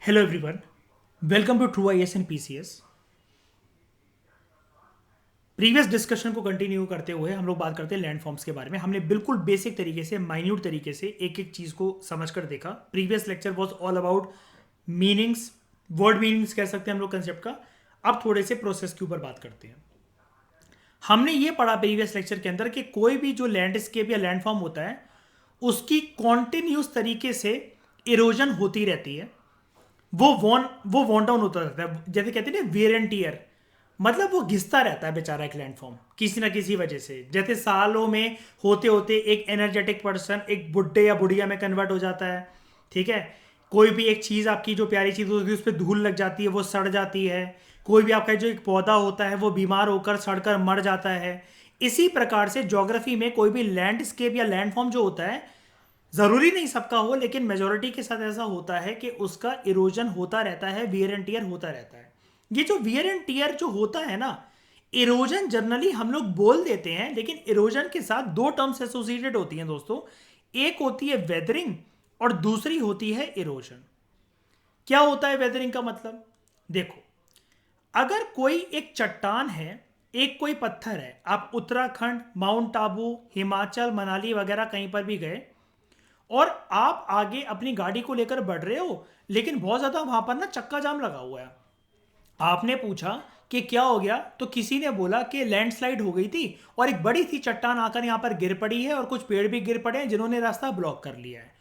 Hello everyone, welcome to true IAS and PCS. Previous discussion को continue करते हुए हम लोग बात करते हैं लैंडफॉर्म्स के बारे में। हमने बिल्कुल बेसिक तरीके से, माइन्यूट तरीके से एक एक चीज़ को समझकर देखा। Previous lecture was all about meanings, word meanings कह सकते हैं हम लोग कंसेप्ट का। अब थोड़े से प्रोसेस के ऊपर बात करते हैं। हमने ये पढ़ा प्रीवियस लेक्चर के अंदर कि कोई भी जो लैंडस्केप या लैंडफॉर्म होता है उसकी कॉन्टिन्यूस तरीके से इरोजन होती रहती है। वो वॉन डाउन होता रहता है, जैसे कहते हैं ना वेयर एंड टीयर। मतलब वो घिसता रहता है बेचारा एक लैंडफॉर्म किसी ना किसी वजह से। जैसे सालों में होते होते एक एनर्जेटिक पर्सन एक बुड्ढे या बुढ़िया में कन्वर्ट हो जाता है। ठीक है। कोई भी एक चीज़ आपकी जो प्यारी चीज़ होती है उस पर धूल लग जाती है, वो सड़ जाती है। कोई भी आपका जो एक पौधा होता है वो बीमार होकर सड़कर मर जाता है। इसी प्रकार से ज्योग्राफी में कोई भी लैंडस्केप या लैंडफॉर्म जो होता है, जरूरी नहीं सबका हो लेकिन मेजोरिटी के साथ ऐसा होता है कि उसका इरोजन होता रहता है, वियर एंड टियर होता रहता है। ये जो वियर एंड टियर जो होता है ना, इरोजन जनरली हम लोग बोल देते हैं लेकिन इरोजन के साथ दो टर्म्स एसोसिएटेड होती हैं दोस्तों। एक होती है वेदरिंग और दूसरी होती है इरोजन। क्या होता है वेदरिंग का मतलब? देखो, अगर कोई एक चट्टान है, एक कोई पत्थर है, आप उत्तराखंड, माउंट आबू, हिमाचल, मनाली वगैरह कहीं पर भी गए और आप आगे अपनी गाड़ी को लेकर बढ़ रहे हो, लेकिन बहुत ज्यादा वहां पर ना चक्का जाम लगा हुआ है। आपने पूछा कि क्या हो गया, तो किसी ने बोला कि लैंडस्लाइड हो गई थी और एक बड़ी सी चट्टान आकर यहां पर गिर पड़ी है और कुछ पेड़ भी गिर पड़े हैं जिन्होंने रास्ता ब्लॉक कर लिया है।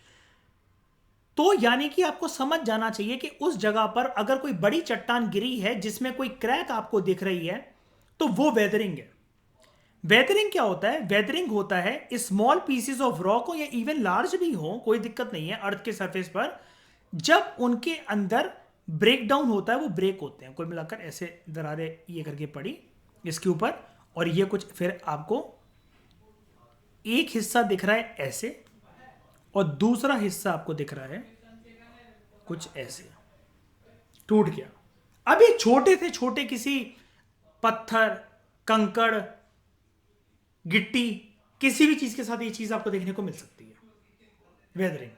तो यानी कि आपको समझ जाना चाहिए कि उस जगह पर अगर कोई बड़ी चट्टान गिरी है जिसमें कोई क्रैक आपको दिख रही है, तो वो वेदरिंग है। वेदरिंग क्या होता है? वेदरिंग होता है स्मॉल पीसेस ऑफ रॉक हो या इवन लार्ज भी हो, कोई दिक्कत नहीं है, अर्थ के सरफेस पर जब उनके अंदर ब्रेक डाउन होता है, वो ब्रेक होते हैं। कुल मिलाकर ऐसे दरारें ये करके पड़ी इसके ऊपर, और ये कुछ फिर आपको एक हिस्सा दिख रहा है ऐसे और दूसरा हिस्सा आपको दिख रहा है कुछ ऐसे, टूट गया। अब ये छोटे से छोटे किसी पत्थर, कंकड़, गिट्टी, किसी भी चीज के साथ ये चीज आपको देखने को मिल सकती है। वेदरिंग,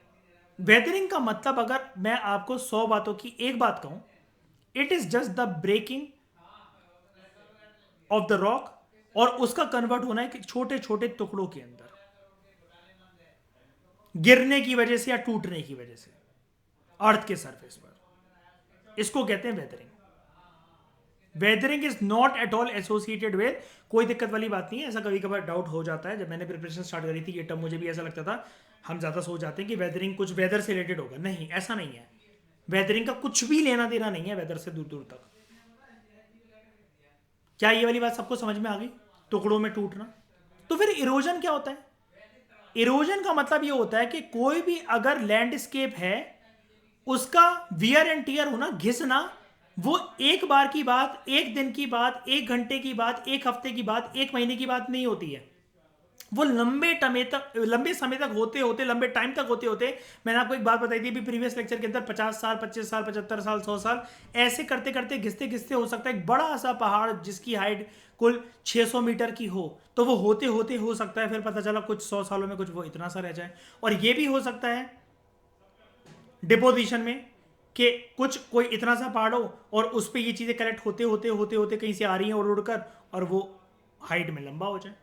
वेदरिंग का मतलब अगर मैं आपको 100 बातों की एक बात कहूं, it is just the breaking of the rock और उसका कन्वर्ट होना है छोटे छोटे टुकड़ों के अंदर, गिरने की वजह से या टूटने की वजह से अर्थ के सरफेस पर। इसको कहते हैं weathering. Weathering is not at all associated with, कोई दिक्कत वाली बात नहीं है। ऐसा कभी कभार डाउट हो जाता है, जब मैंने प्रिपरेशन स्टार्ट करी थी ये टर्म मुझे भी ऐसा लगता था, हम ज्यादा सोच जाते हैं कि वेदरिंग कुछ वेदर से रिलेटेड होगा। नहीं, ऐसा नहीं है। वेदरिंग का कुछ भी लेना देना नहीं है वेदर से दूर दूर तक। क्या ये वाली बात सबको समझ में आ गई? टुकड़ों में टूटना। तो फिर इरोजन क्या होता है? इरोजन का मतलब ये होता है कि कोई भी अगर लैंडस्केप है उसका वियर एंड टियर होना, घिसना, वो एक बार की बात, एक दिन की बात, एक घंटे की बात, एक हफ्ते की बात, एक महीने की बात नहीं होती है। वो लंबे समय तक होते होते, लंबे टाइम तक होते होते, मैंने आपको एक बात बताई थी अभी प्रीवियस लेक्चर के अंदर, 50 साल, 25 साल, 75 साल, 100 साल, ऐसे करते करते घिसते घिसते हो सकता है एक बड़ा सा पहाड़ जिसकी हाइट कुल 600 मीटर की हो, तो वो होते होते हो सकता है फिर पता चला कुछ 100 सालों में कुछ वो इतना सा रह जाए। और ये भी हो सकता है डिपोजिशन में कि कुछ कोई इतना सा पहाड़ हो और उस पर ये चीज़ें कलेक्ट होते होते होते होते कहीं से आ रही हैं उड़ उड़कर, और वो हाइट में लंबा हो जाए।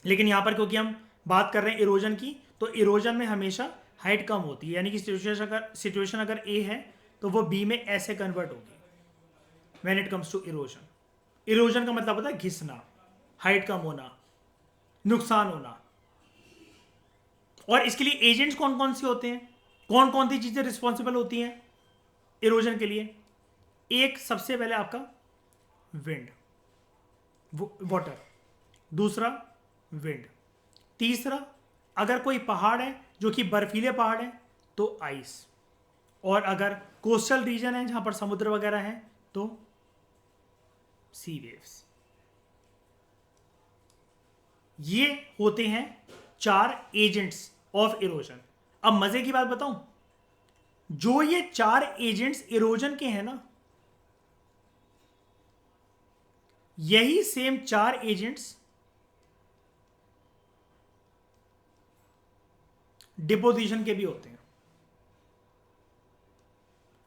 लेकिन यहाँ पर क्योंकि हम बात कर रहे हैं इरोजन की, तो इरोजन में हमेशा हाइट कम होती है। यानी कि सिचुएशन अगर ए है तो वो बी में ऐसे कन्वर्ट होगी when it comes to erosion. Erosion का मतलब होता है घिसना, हाइट कम होना, नुकसान होना। और इसके लिए एजेंट्स कौन कौन से होते हैं, कौन कौन सी चीजें रिस्पॉन्सिबल होती हैं इरोजन के लिए? एक सबसे पहले आपका विंड, वाटर। दूसरा विंड। तीसरा, अगर कोई पहाड़ है जो कि बर्फीले पहाड़ है तो आइस। और अगर कोस्टल रीजन है जहां पर समुद्र वगैरह है तो सी वेव्स। ये होते हैं चार एजेंट्स ऑफ इरोजन। अब मजे की बात बताऊं, जो ये चार एजेंट्स इरोजन के हैं ना, यही सेम चार एजेंट्स डिपोजिशन के भी होते हैं।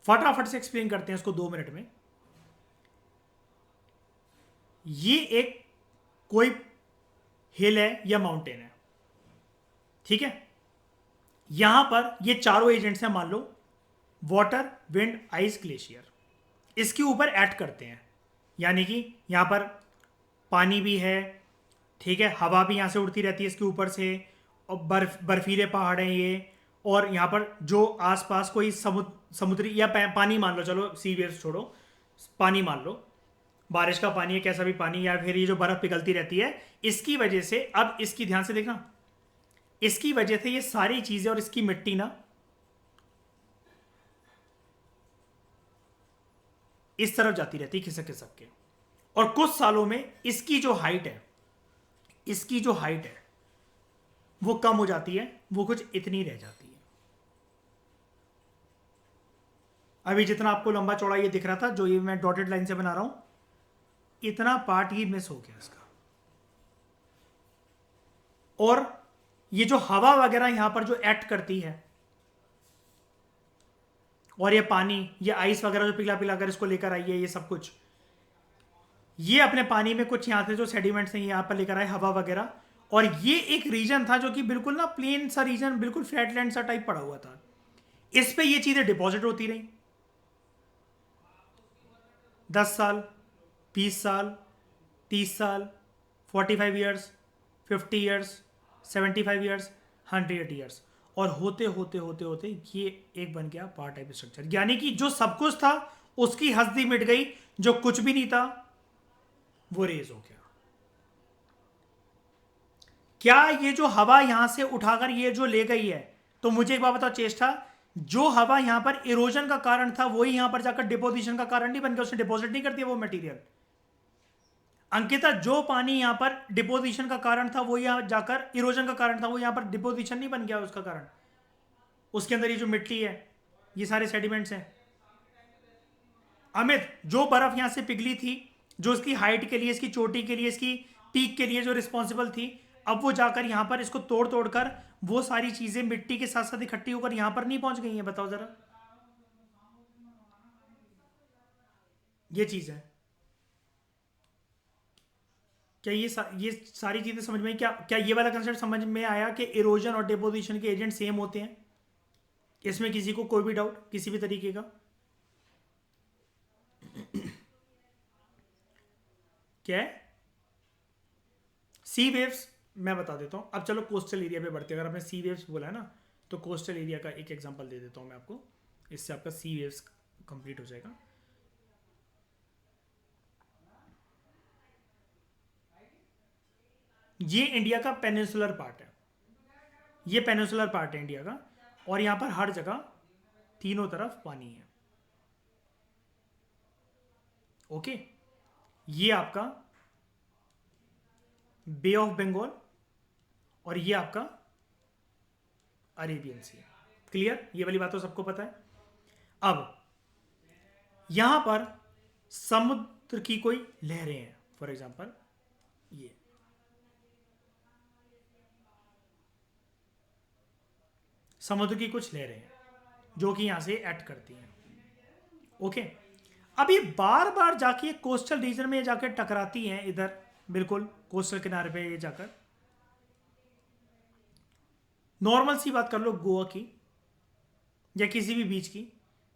फटाफट से एक्सप्लेन करते हैं इसको 2 मिनट में। ये एक कोई हिल है या माउंटेन है, ठीक है। यहां पर ये चारों एजेंट्स हैं, मान लो वाटर, विंड, आइस, ग्लेशियर। इसके ऊपर ऐड करते हैं, यानी कि यहां पर पानी भी है, ठीक है, हवा भी यहां से उड़ती रहती है इसके ऊपर से, और बर्फीले पहाड़ हैं ये, और यहां पर जो आसपास कोई समुद्री या पानी मान लो, चलो सी वेव्स छोड़ो, पानी मान लो, बारिश का पानी है, कैसा भी पानी, या फिर ये जो बर्फ पिघलती रहती है, इसकी वजह से, अब इसकी ध्यान से देखना, इसकी वजह से ये सारी चीजें और इसकी मिट्टी ना इस तरफ जाती रहती है खिसक खिसक के, और कुछ सालों में इसकी जो हाइट है, इसकी जो हाइट है वो कम हो जाती है, वो कुछ इतनी रह जाती है। अभी जितना आपको लंबा चौड़ा ये दिख रहा था, जो ये मैं डॉटेड लाइन से बना रहा हूं, इतना पार्ट ही मिस हो गया इसका। और ये जो हवा वगैरह यहां पर जो एक्ट करती है, और ये पानी, ये आइस वगैरह जो पिघला पिघला कर इसको लेकर आई है, ये सब कुछ, ये अपने पानी में कुछ यहां से जो सेडिमेंट्स हैं यहां पर लेकर आए, हवा वगैरह। और ये एक रीजन था जो कि बिल्कुल ना प्लेन सा रीजन, बिल्कुल फ्लैटलैंड सा टाइप पड़ा हुआ था, इस पे ये चीजें डिपॉजिट होती रही 10 साल, 20 साल, 30 साल, 45 ईयर्स, 50 ईयर्स, 75 ईयर्स, 100 ईयर्स, और होते होते होते होते ये एक बन गया पार्ट टाइप स्ट्रक्चर। यानी कि जो सब कुछ था उसकी हस्ती मिट गई, जो कुछ भी नहीं था वो रेज हो गया। क्या ये जो हवा यहां से उठाकर ये जो ले गई है, तो मुझे एक बात बताओ चेष्टा, जो हवा यहां पर इरोजन का कारण था वही यहां पर जाकर डिपोजिशन का कारण नहीं बन गया, उसने डिपॉजिट नहीं कर दिया वो मटेरियल। अंकिता, जो पानी यहां पर डिपोजिशन का कारण था वो यहां जाकर इरोजन का कारण था, वो यहां पर डिपोजिशन नहीं बन गया उसका कारण। उसके अंदर ये जो मिट्टी है, ये सारे सेडिमेंट्स हैं। अमित, जो बर्फ यहां से पिघली थी, जो इसकी हाइट के लिए, इसकी चोटी के लिए, इसकी पीक के लिए जो रिस्पॉन्सिबल थी, अब वो जाकर यहां पर इसको तोड़ तोड़कर वो सारी चीजें मिट्टी के साथ साथ इकट्ठी होकर यहां पर नहीं पहुंच गई हैं? बताओ जरा, ये चीज है। क्या ये सारी चीजें समझ में, क्या क्या ये वाला कंसेप्ट समझ में आया कि इरोजन और डिपोजिशन के एजेंट सेम होते हैं? इसमें किसी को कोई भी डाउट किसी भी तरीके का? क्या है सी वेव्स? मैं बता देता हूं। अब चलो कोस्टल एरिया पे बढ़ते हैं। अगर आपने सी वेव्स बोला है ना, तो कोस्टल एरिया का एक एग्जांपल दे देता हूं मैं आपको, इससे आपका सी वेव्स कंप्लीट हो जाएगा। ये इंडिया का पेनिनसुलर पार्ट है, ये पेनिनसुलर पार्ट है इंडिया का, और यहां पर हर जगह तीनों तरफ पानी है। ओके, ये आपका बे ऑफ बंगाल और ये आपका अरेबियन सी। क्लियर? ये वाली बात तो सबको पता है। अब यहां पर समुद्र की कोई लहरें हैं, फॉर एग्जांपल ये समुद्र की कुछ लहरें हैं जो कि यहां से एक्ट करती हैं। ओके, अब ये बार बार जाके कोस्टल रीजन में जाकर टकराती हैं, इधर बिल्कुल कोस्टल किनारे पे ये जाकर। नॉर्मल सी बात कर लो गोवा की या किसी भी बीच की,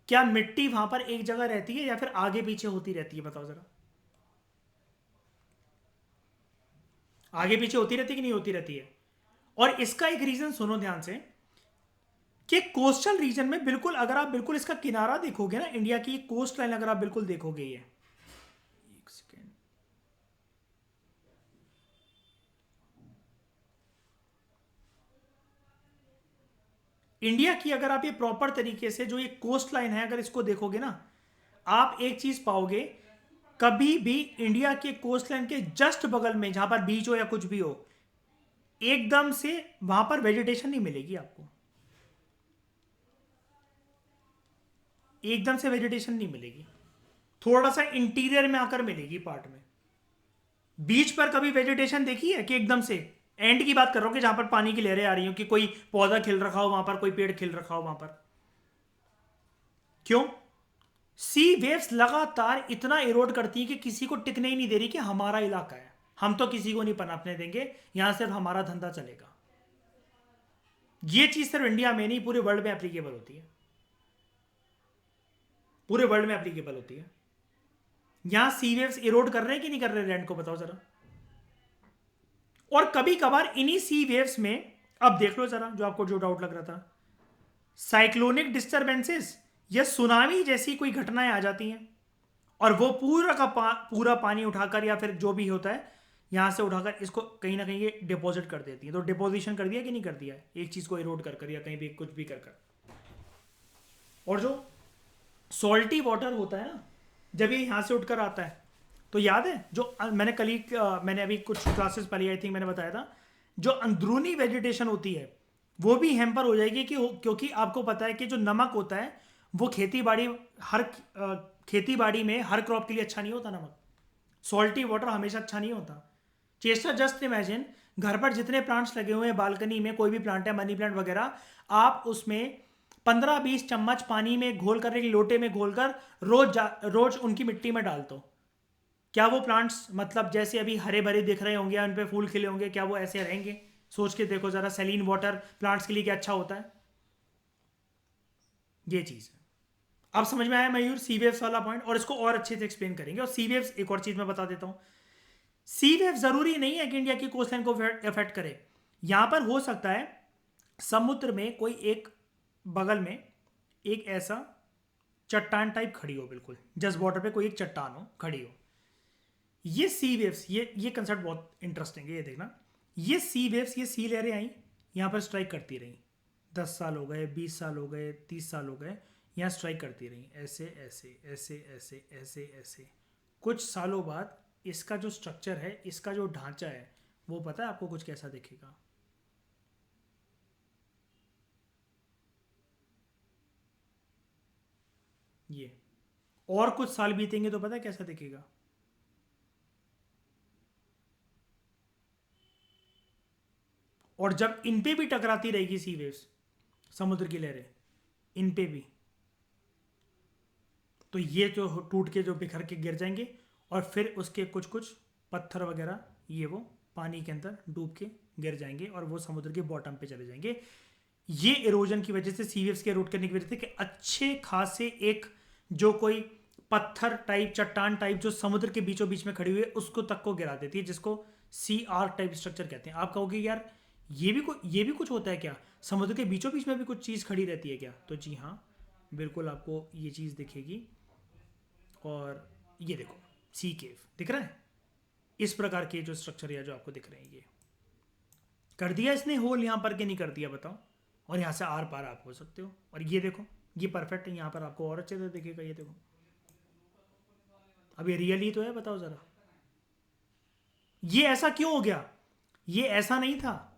क्या मिट्टी वहां पर एक जगह रहती है या फिर आगे पीछे होती रहती है? बताओ जरा, आगे पीछे होती रहती है कि नहीं होती रहती है? और इसका एक रीजन सुनो ध्यान से, कि कोस्टल रीजन में बिल्कुल, अगर आप बिल्कुल इसका किनारा देखोगे ना, इंडिया की कोस्ट लाइन अगर आप बिल्कुल देखोगे, ये एक सेकेंड, इंडिया की अगर आप ये प्रॉपर तरीके से जो ये कोस्ट लाइन है अगर इसको देखोगे ना, आप एक चीज पाओगे, कभी भी इंडिया के कोस्ट लाइन के जस्ट बगल में जहां पर बीच हो या कुछ भी हो, एकदम से वहां पर वेजिटेशन नहीं मिलेगी आपको, एकदम से वेजिटेशन नहीं मिलेगी, थोड़ा सा इंटीरियर में आकर मिलेगी पार्ट में। बीच पर कभी वेजिटेशन देखी है कि एकदम से एंड की बात कर रहा हूं कि जहां पर पानी की लहरें आ रही हो, कि कोई पौधा खिल रखा हो वहां पर, कोई पेड़ खिल रखा हो वहां पर? क्यों? सी वेव्स लगातार इतना इरोड करती है कि किसी को टिकने ही नहीं दे रही कि हमारा इलाका है, हम तो किसी को नहीं पनपने देंगे, यहां सिर्फ हमारा धंधा चलेगा। ये चीज सिर्फ इंडिया में नहीं, पूरे वर्ल्ड में एप्लीकेबल होती है, पूरे वर्ल्ड में एप्लीकेबल होती है। यहां सी वेव्स इरोड कर रहे हैं कि नहीं कर रहे लैंड को, बताओ जरा। और कभी कभार इन्हीं सी वेव्स में, अब देख लो जरा, जो आपको जो डाउट लग रहा था, साइक्लोनिक डिस्टर्बेंसेस या सुनामी जैसी कोई घटनाएं आ जाती हैं, और वो पूरा का पूरा पानी उठाकर या फिर जो भी होता है यहां से उठाकर इसको कहीं ना कहीं ये डिपॉजिट कर देती है। तो डिपोजिशन कर दिया कि नहीं कर दिया, एक चीज को इरोड कर या कहीं भी कुछ भी कर। और जो सॉल्टी वाटर होता है ना, जब ये यहाँ से उठकर आता है, तो याद है जो मैंने कल ही मैंने अभी कुछ क्लासेस पढ़ी, आई थिंक मैंने बताया था, जो अंदरूनी वेजिटेशन होती है वो भी हैम्पर हो जाएगी क्योंकि आपको पता है कि जो नमक होता है वो खेती बाड़ी में हर क्रॉप के लिए अच्छा नहीं होता नमक। सॉल्टी वाटर हमेशा अच्छा नहीं होता। चेस्टर जस्ट इमेजिन, घर पर जितने प्लांट्स लगे हुए हैं, बालकनी में कोई भी प्लांट है, मनी प्लांट वगैरह, आप उसमें 15-20 चम्मच पानी में घोल कर, एक लोटे में घोल कर रोज उनकी मिट्टी में डाल दो। क्या वो प्लांट्स मतलब जैसे अभी हरे भरे दिख रहे होंगे, उन पे फूल खिले होंगे, क्या वो ऐसे रहेंगे? सोच के देखो जरा, सैलीन वाटर प्लांट्स के लिए क्या अच्छा होता है? ये चीज है। अब समझ में आया मयूर सी वेव्स वाला पॉइंट, और इसको और अच्छे से एक्सप्लेन करेंगे। और सी वेव्स, एक और चीज मैं बता देता हूं, सी वेव जरूरी नहीं है कि इंडिया की कोस्टलाइन को इफेक्ट करे। यहां पर हो सकता है समुद्र में कोई एक बगल में एक ऐसा चट्टान टाइप खड़ी हो, बिल्कुल जस्ट बॉर्डर पे कोई एक चट्टान हो खड़ी हो। ये सी वेव्स, ये कंसेप्ट बहुत इंटरेस्टिंग है, ये देखना। ये सी वेव्स, ये सी लहरें आई, यहां पर स्ट्राइक करती रही, 10 साल हो गए, 20 साल हो गए, 30 साल हो गए, यहाँ स्ट्राइक करती रही, ऐसे ऐसे ऐसे ऐसे ऐसे ऐसे। कुछ सालों बाद इसका जो स्ट्रक्चर है, इसका जो ढांचा है, वो पता है आपको कुछ कैसा दिखेगा? ये। और कुछ साल बीतेंगे तो पता है कैसा दिखेगा? और जब इन पे भी टकराती रहेगी सी वेव्स, समुद्र की लहरें, इन पे भी, तो ये जो टूट के जो बिखर के गिर जाएंगे, और फिर उसके कुछ कुछ पत्थर वगैरह ये वो पानी के अंदर डूब के गिर जाएंगे, और वो समुद्र के बॉटम पे चले जाएंगे। ये इरोजन की वजह से, सी वेव्स के इरोड करने की वजह से, कि अच्छे खासे एक जो कोई पत्थर टाइप, चट्टान टाइप जो समुद्र के बीचों बीच में खड़ी हुई है, उसको तक को गिरा देती है, जिसको सी आर टाइप स्ट्रक्चर कहते हैं। आप कहोगे यार ये भी कुछ होता है क्या, समुद्र के बीचों बीच में भी कुछ चीज़ खड़ी रहती है क्या? तो जी हाँ, बिल्कुल आपको ये चीज़ दिखेगी। और ये देखो, सी केव दिख रहा है, इस प्रकार के जो स्ट्रक्चर है जो आपको दिख रहे हैं, ये कर दिया इसने होल यहाँ पर, के नहीं कर दिया बताओ? और यहाँ से आर पार आप हो सकते हो। और ये देखो, ये परफेक्ट है, यहाँ पर आपको और अच्छे से दिखेगा। ये देखो, अब ये रियल ही तो है, बताओ जरा। ये ऐसा क्यों हो गया? ये ऐसा नहीं था,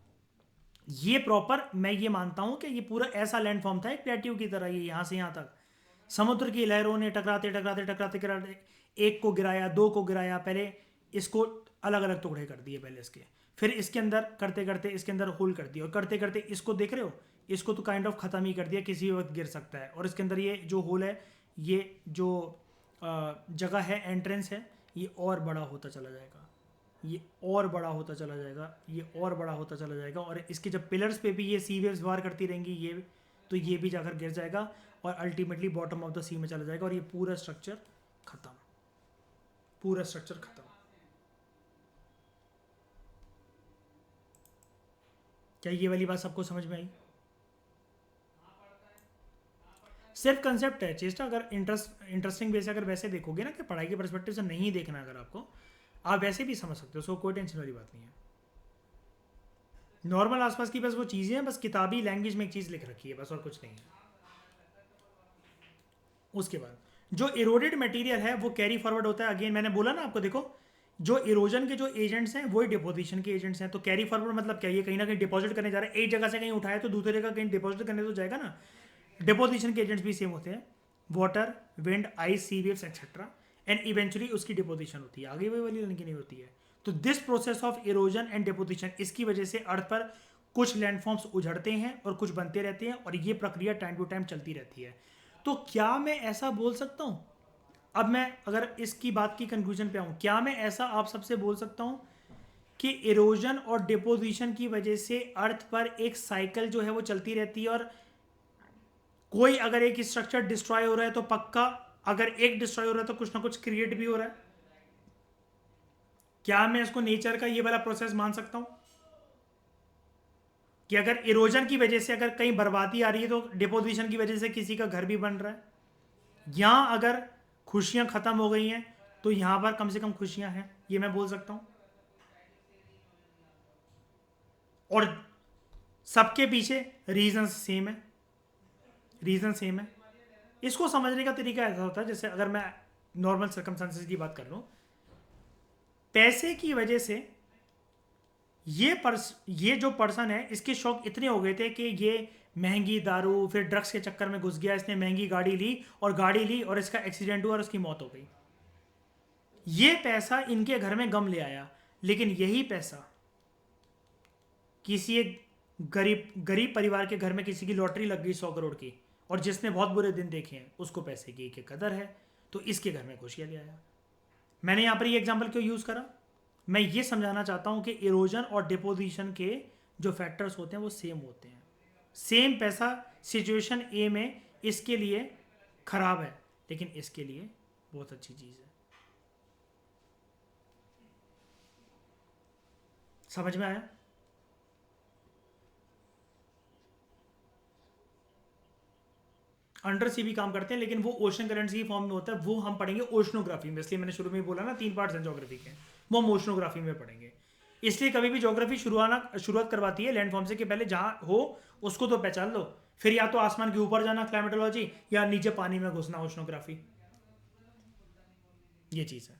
ये प्रॉपर, मैं ये मानता हूं कि ये पूरा ऐसा लैंडफॉर्म था, एक प्लेट्यू की तरह। ये यहां से यहां तक समुद्र की लहरों ने टकराते टकराते टकराते टकराते एक को गिराया, दो को गिराया, पहले इसको अलग अलग टुकड़े कर दिए पहले इसके, फिर इसके अंदर करते करते इसके अंदर होल कर दिया, और करते करते इसको देख रहे हो, इसको तो काइंड ऑफ खत्म ही कर दिया, किसी भी वक्त गिर सकता है। और इसके अंदर ये जो होल है, ये जो जगह है, एंट्रेंस है, ये और बड़ा होता चला जाएगा, ये और बड़ा होता चला जाएगा, ये और बड़ा होता चला जाएगा। और इसके जब पिलर्स पे भी ये सी वेव्स वार करती रहेंगी, ये तो ये भी जाकर गिर जाएगा, और अल्टीमेटली बॉटम ऑफ द सी में चला जाएगा, और ये पूरा स्ट्रक्चर खत्म, पूरा स्ट्रक्चर खत्म। क्या ये वाली बात सबको समझ में आई? सिर्फ कंसेप्ट है चेष्टा, अगर इंटरेस्टिंग वे से अगर वैसे देखोगे ना, कि पढ़ाई के परस्पेक्टिव से नहीं देखना, अगर आपको, आप वैसे भी समझ सकते हो, सो कोई टेंशन वाली बात नहीं है। नॉर्मल आसपास की बस वो चीज़ें हैं, बस किताबी लैंग्वेज में एक चीज़ लिख रखी है बस, और कुछ नहीं है। उसके बाद जो इरोडेड मटेरियल है वो कैरी फॉरवर्ड होता है। अगेन मैंने बोला ना आपको, देखो जो इरोजन के जो एजेंट्स हैं वही डिपोजिशन के एजेंट्स हैं। तो कैरी फॉरवर्ड मतलब क्या, ये कहीं ना कहीं डिपॉजिट करने जा रहा है, एक जगह से कहीं उठाया तो दूसरी जगह कहीं डिपॉजिट करने तो जाएगा ना। डिपोजिशन के एजेंट्स भी सेम होते हैं, water, wind, ice, sea waves etcetera, and eventually उसकी डिपोजिशन होती है, आगे वही वाली लाइन की नहीं होती है। तो this process of erosion and deposition, इसकी वजह से अर्थ पर कुछ लैंडफॉर्म्स उजड़ते हैं और कुछ बनते रहते हैं, और ये प्रक्रिया टाइम टू टाइम चलती रहती है। तो क्या मैं ऐसा बोल सकता हूँ, अब मैं अगर इसकी बात की कंक्लूजन पे आऊँ, क्या मैं ऐसा आप सबसे बोल सकता हूँ कि इरोजन और डिपोजिशन की वजह से अर्थ पर एक साइकिल जो है वो चलती रहती है, और कोई अगर एक स्ट्रक्चर डिस्ट्रॉय हो रहा है तो पक्का अगर एक डिस्ट्रॉय हो रहा है तो कुछ ना कुछ क्रिएट भी हो रहा है? क्या मैं इसको नेचर का ये वाला प्रोसेस मान सकता हूं कि अगर इरोजन की वजह से अगर कहीं बर्बादी आ रही है तो डिपोजिशन की वजह से किसी का घर भी बन रहा है, या अगर खुशियां खत्म हो गई हैं तो यहां पर कम से कम खुशियां हैं, ये मैं बोल सकता हूं। और सबके पीछे रीजन सेम है, रीजन सेम है। इसको समझने का तरीका ऐसा होता है, जैसे अगर मैं नॉर्मल सर्कमस्टांसेस की बात कर लूं, पैसे की वजह से ये जो पर्सन है इसके शौक इतने हो गए थे कि ये महंगी दारू फिर ड्रग्स के चक्कर में घुस गया, इसने महंगी गाड़ी ली और इसका एक्सीडेंट हुआ और उसकी मौत हो गई। ये पैसा इनके घर में गम ले आया, लेकिन यही पैसा किसी एक गरीब गरीब परिवार के घर में किसी की लॉटरी लग गई 100 करोड़ की, और जिसने बहुत बुरे दिन देखे हैं उसको पैसे की कदर है, तो इसके घर में खुशियां ले आया। मैंने यहाँ पर ये एग्जाम्पल क्यों यूज़ करा, मैं ये समझाना चाहता हूँ कि इरोजन और डिपोजिशन के जो फैक्टर्स होते हैं वो सेम होते हैं। सेम पैसा सिचुएशन ए में इसके लिए खराब है, लेकिन इसके लिए बहुत अच्छी चीज़ है। समझ में आया? अंडर सी भी काम करते हैं, लेकिन वो ओशन करंट्स की फॉर्म में होता है, वो हम पढ़ेंगे ओशनोग्राफी में। इसलिए मैंने शुरू में बोला ना 3 पार्ट्स हैं ज्योग्राफी के, वो हम ओशनोग्राफी में पढ़ेंगे। इसलिए कभी भी ज्योग्राफी शुरुआत करवाती है लैंडफॉर्म से कि पहले जहाँ हो उसको तो पहचान लो, फिर या तो आसमान के ऊपर जाना क्लाइमेटोलॉजी, या नीचे पानी में घुसना ओशनोग्राफी। ये चीज़ है।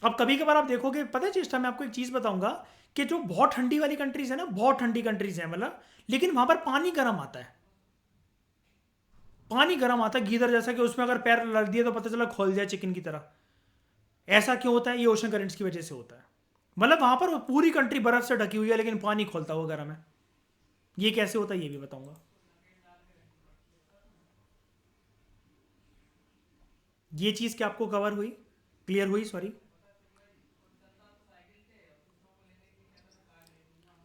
अब कभी कभार आप देखोगे, पता है चेष्टा, मैं आपको एक चीज़ बताऊंगा कि जो बहुत ठंडी वाली कंट्रीज है ना, बहुत ठंडी कंट्रीज है मतलब, लेकिन वहां पर पानी गर्म आता है, पानी गर्म आता है गीदर जैसा, कि उसमें अगर पैर लग दिए तो पता चला खोल जाए चिकन की तरह। ऐसा क्यों होता है? ये ओशन करंट्स की वजह से होता है। मतलब वहां पर पूरी कंट्री बर्फ से ढकी हुई है लेकिन पानी खोलता हुआ गर्म है। ये कैसे होता है ये भी बताऊंगा। ये चीज क्या आपको कवर हुई, क्लियर हुई, सॉरी?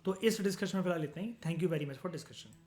तो इस डिस्कशन में फिलहाल इतना ही। Thank you very much for discussion.